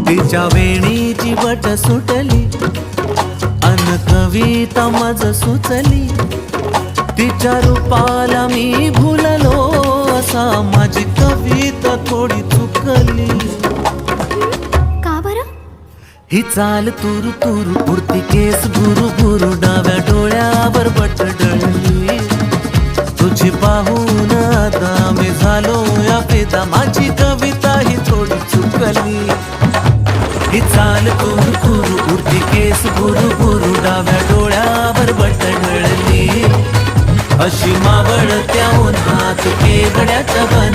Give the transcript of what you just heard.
तिच्या वेणीची वट सुटली अन कविता मज सुचली, तिच्या रूपाला मी भुललो असा माझी कविता थोडी चुकली. का बरं? ही चाल तुरु तुरु उडती केस भुरु भुरु, डाव्या डोळ्यावर बट डळली. तुझी पाहून आता मी झालो या फिदा, माझी कविता ही थोडी चुकली. ही चाल तुरु तुरु उडती केस भुरु भुरु, डाव्या डोळ्यावर बट डळली. अशी मावळत्या उन्हात केवड्याच्या बन